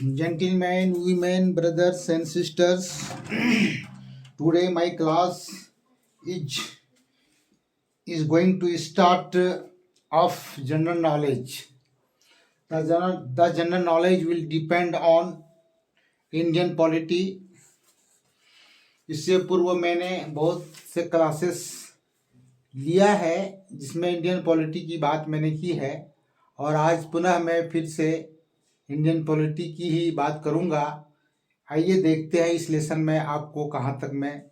Gentlemen, women, brothers and sisters, today my class is going to start of general knowledge. The general knowledge will depend on Indian polity. इससे पूर्व मैंने बहुत से classes लिया है जिसमें इंडियन पॉलिटी की बात मैंने की है, और आज पुनः मैं फिर से इंडियन पॉलिटी की ही बात करूंगा। आइए देखते हैं इस लेसन में आपको कहाँ तक मैं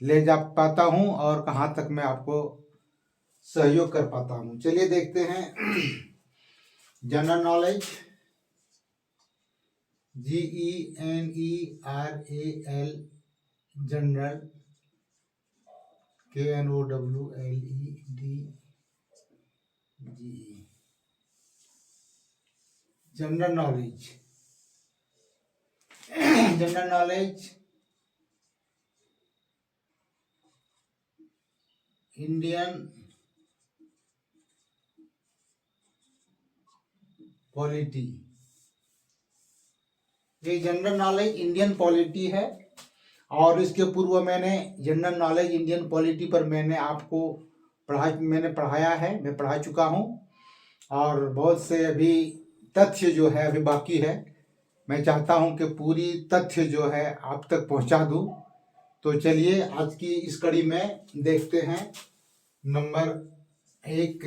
ले जा पाता हूँ और कहाँ तक मैं आपको सहयोग कर पाता हूँ। चलिए देखते हैं। General knowledge, GENERAL, general, KNOWLED, general knowledge. General knowledge Indian polity. ये जनरल नॉलेज इंडियन पॉलिटी है, और इसके पूर्व मैंने जनरल नॉलेज इंडियन पॉलिटी पर मैंने आपको पढ़ाया है, मैं पढ़ा चुका हूँ, और बहुत से अभी तथ्य जो है अभी बाकी है। मैं चाहता हूँ कि पूरी तथ्य जो है आप तक पहुँचा दूँ। तो चलिए आज की इस कड़ी में देखते हैं। नंबर 1,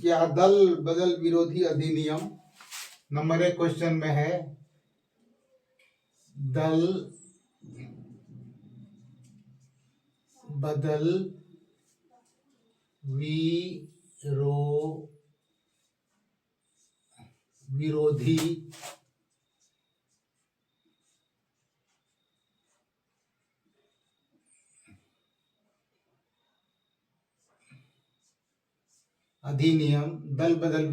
क्या दल बदल विरोधी अधिनियम। नंबर 1 क्वेश्चन में है, दल बदल विरोधी अधिनियम, दल बदल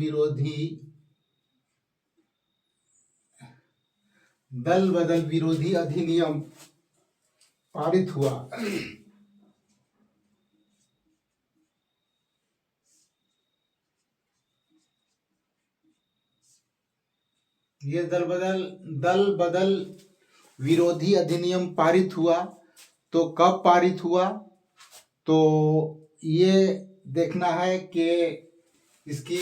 विरोधी अधिनियम पारित हुआ। ये दल बदल विरोधी अधिनियम पारित हुआ। तो कब पारित हुआ, तो ये देखना है कि इसकी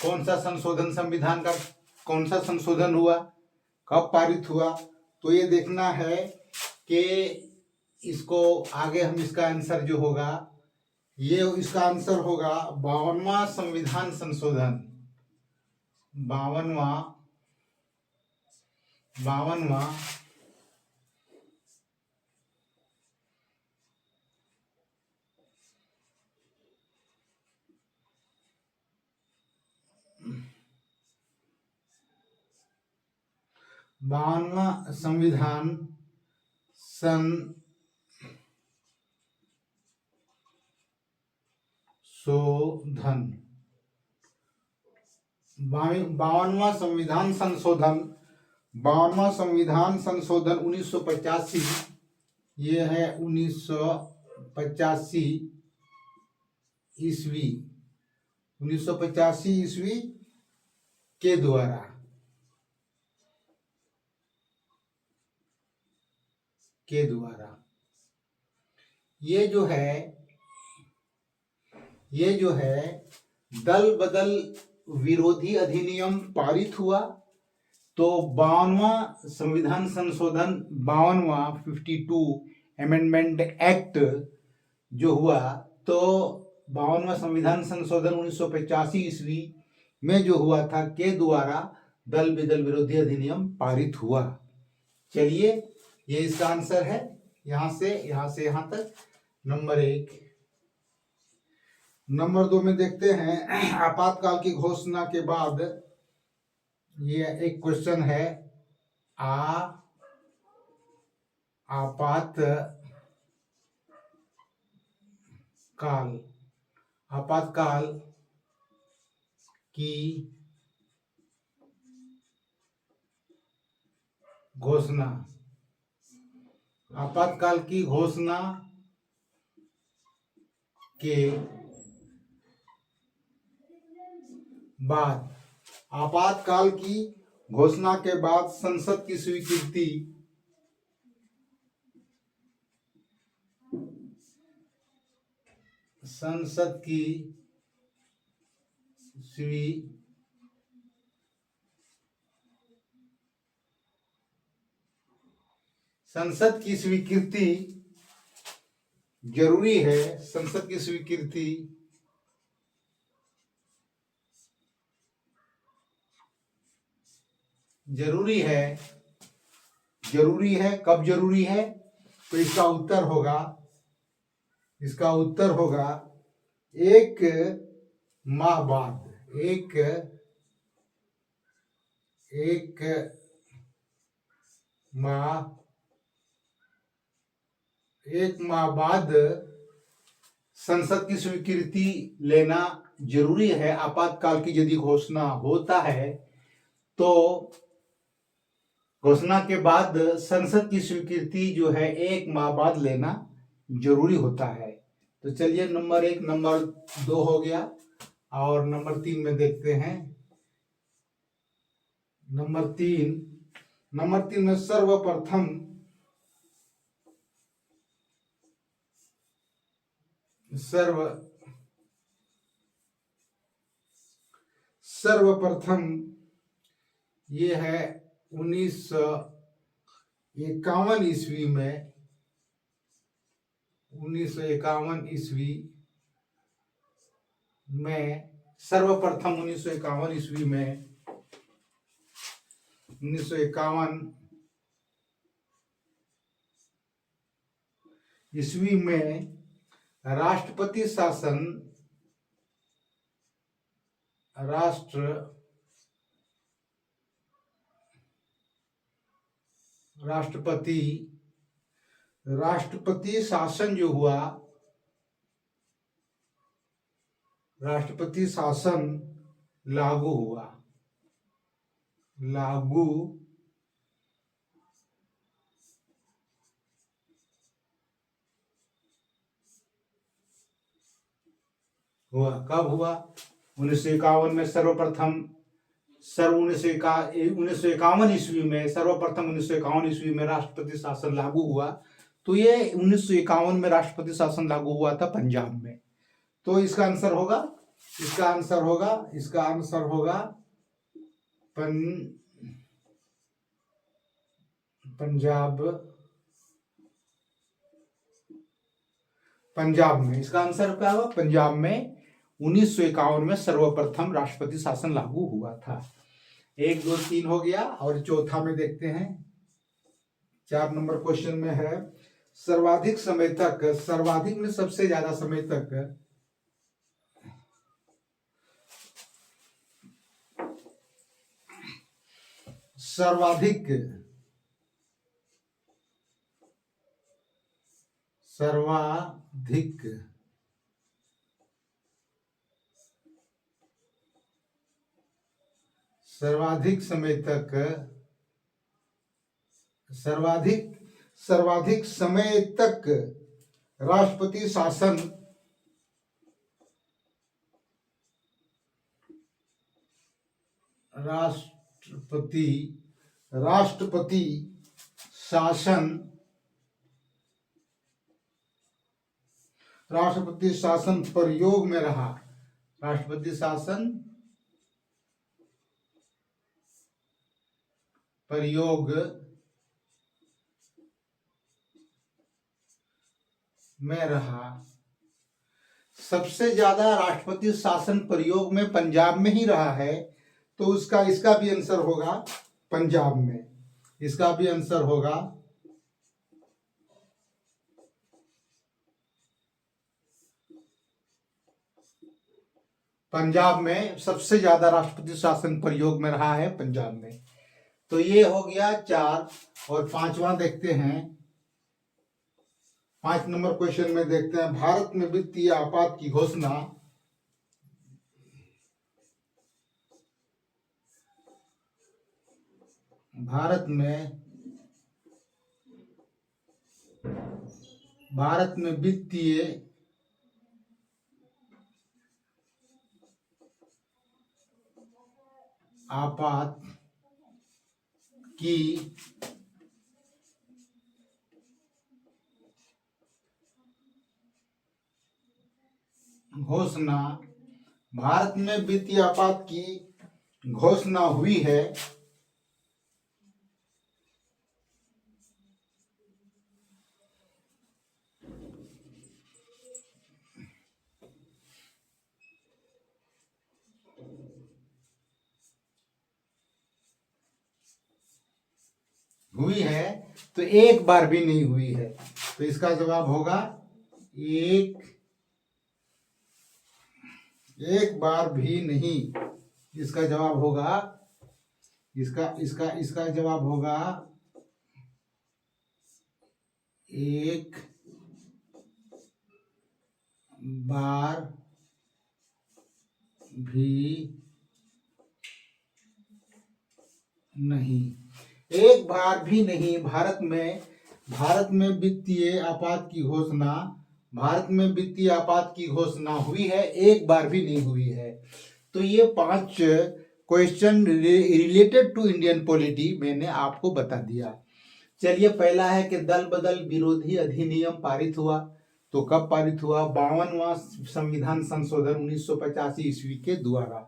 कौन सा संशोधन, संविधान का कौन सा संशोधन हुआ, कब पारित हुआ। तो ये देखना है कि इसको आगे हम इसका आंसर जो होगा, ये इसका आंसर होगा 52वां संविधान संशोधन। 52वां 52वां संविधान संशोधन। 52वां संविधान संशोधन 1985। ये है 1985 ईस्वी। 1985 ईस्वी के द्वारा ये जो है दल बदल विरोधी अधिनियम पारित हुआ। तो 52वां संविधान संशोधन, 52वां 52 अमेंडमेंट एक्ट जो हुआ, तो 52वां संविधान संशोधन 1985 ईस्वी में जो हुआ था के द्वारा दल बदल विरोधी अधिनियम पारित हुआ। चलिए ये इसका आंसर है, यहां से यहां तक नंबर 1। नंबर 2 में देखते हैं, आपातकाल की घोषणा के बाद ये एक क्वेश्चन है, आपातकाल की घोषणा। आपातकाल की घोषणा के बाद, आपातकाल की घोषणा के बाद संसद की स्वीकृति संसद की स्वीकृति जरूरी है। संसद की स्वीकृति जरूरी है। जरूरी है, कब जरूरी है? तो इसका उत्तर होगा 1 माह बाद। एक माह बाद संसद की स्वीकृति लेना जरूरी है। आपातकाल की यदि घोषणा होता है तो घोषणा के बाद संसद की स्वीकृति जो है 1 माह बाद लेना जरूरी होता है। तो चलिए नंबर 1, नंबर 2 हो गया और नंबर 3 में देखते हैं। नंबर 3 में सर्वप्रथम ये है 1951 ईस्वी में। 1951 ईस्वी में सर्वप्रथम 1951 ईस्वी में 1951 ईस्वी में राष्ट्रपति शासन जो हुआ, राष्ट्रपति शासन लागू हुआ। कब हुआ? 1951 में सर्वप्रथम 1951 ईस्वी में सर्वप्रथम 1951 ईस्वी में राष्ट्रपति शासन लागू हुआ। तो ये 1951 में राष्ट्रपति शासन लागू हुआ था पंजाब में। तो इसका आंसर होगा पंजाब में। इसका आंसर क्या होगा? पंजाब में 1951 में सर्वप्रथम राष्ट्रपति शासन लागू हुआ था। 1, 2, 3 हो गया और चौथा में देखते हैं। 4 नंबर क्वेश्चन में है सर्वाधिक में सबसे ज्यादा समय तक सर्वाधिक समय तक राष्ट्रपति शासन प्रयोग में रहा। राष्ट्रपति शासन प्रयोग में रहा। सबसे ज्यादा राष्ट्रपति शासन प्रयोग में पंजाब में ही रहा है। तो इसका भी आंसर होगा पंजाब में। इसका भी आंसर होगा पंजाब में। सबसे ज्यादा राष्ट्रपति शासन प्रयोग में रहा है पंजाब में। तो ये हो गया 4 और 5वां देखते हैं। 5 नंबर क्वेश्चन में देखते हैं भारत में वित्तीय आपात की घोषणा भारत में वित्तीय आपात की घोषणा, भारत में वित्तीय आपात की घोषणा हुई है। हुई है, तो एक बार भी नहीं हुई है, तो इसका जवाब होगा एक बार भी नहीं। इसका जवाब होगा, इसका जवाब होगा एक बार भी नहीं। एक बार भी नहीं। भारत में वित्तीय आपात की घोषणा, भारत में वित्तीय आपात की घोषणा हुई है, एक बार भी नहीं हुई है। तो ये 5 question related to Indian polity मैंने आपको बता दिया। चलिए, पहला है कि दल बदल विरोधी अधिनियम पारित हुआ, तो कब पारित हुआ? 52वां संविधान संशोधन 1985 ईस्वी के द्वारा।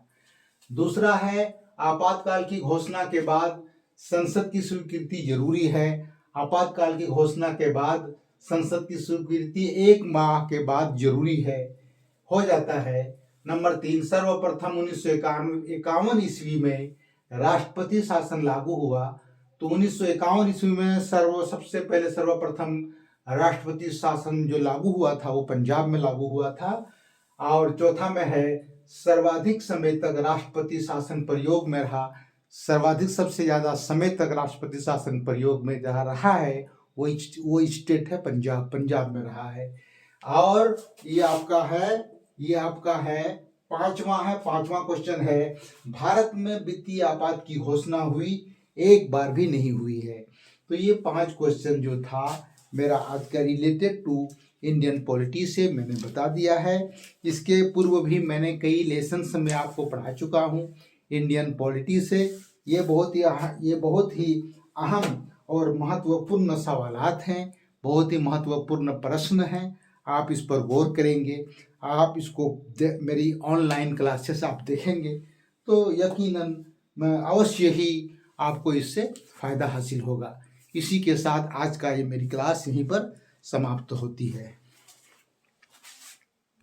दूसरा है, आपातकाल की घोषणा के बाद संसद की स्वीकृति जरूरी है। आपातकाल की घोषणा के बाद संसद की स्वीकृति 1 माह के बाद जरूरी है, हो जाता है। नंबर 3, सर्वप्रथम 1951 ईस्वी में राष्ट्रपति शासन लागू हुआ, तो 1951 ईस्वी में सबसे पहले सर्वप्रथम राष्ट्रपति शासन जो लागू हुआ था वो पंजाब में लागू हुआ था। और चौथा में है, सर्वाधिक समय तक राष्ट्रपति शासन प्रयोग में रहा। सर्वाधिक, सबसे ज्यादा समय तक राष्ट्रपति शासन प्रयोग में जहाँ रहा है वो स्टेट है पंजाब, पंजाब में रहा है। और ये आपका है पांचवा क्वेश्चन है, भारत में वित्तीय आपात की घोषणा हुई, एक बार भी नहीं हुई है। तो ये 5 क्वेश्चन जो था मेरा आज का रिलेटेड टू इंडियन पॉलिटी से मैंने बता दिया है। इसके पूर्व भी मैंने कई लेसन्स में आपको पढ़ा चुका हूँ इंडियन पॉलिटी से। ये बहुत ही अहम और महत्वपूर्ण सवालात हैं, बहुत ही महत्वपूर्ण प्रश्न हैं। आप इस पर गौर करेंगे, आप इसको मेरी ऑनलाइन क्लासेस आप देखेंगे तो यकीनन अवश्य ही आपको इससे फायदा हासिल होगा। इसी के साथ आज का ये मेरी क्लास यहीं पर समाप्त होती है।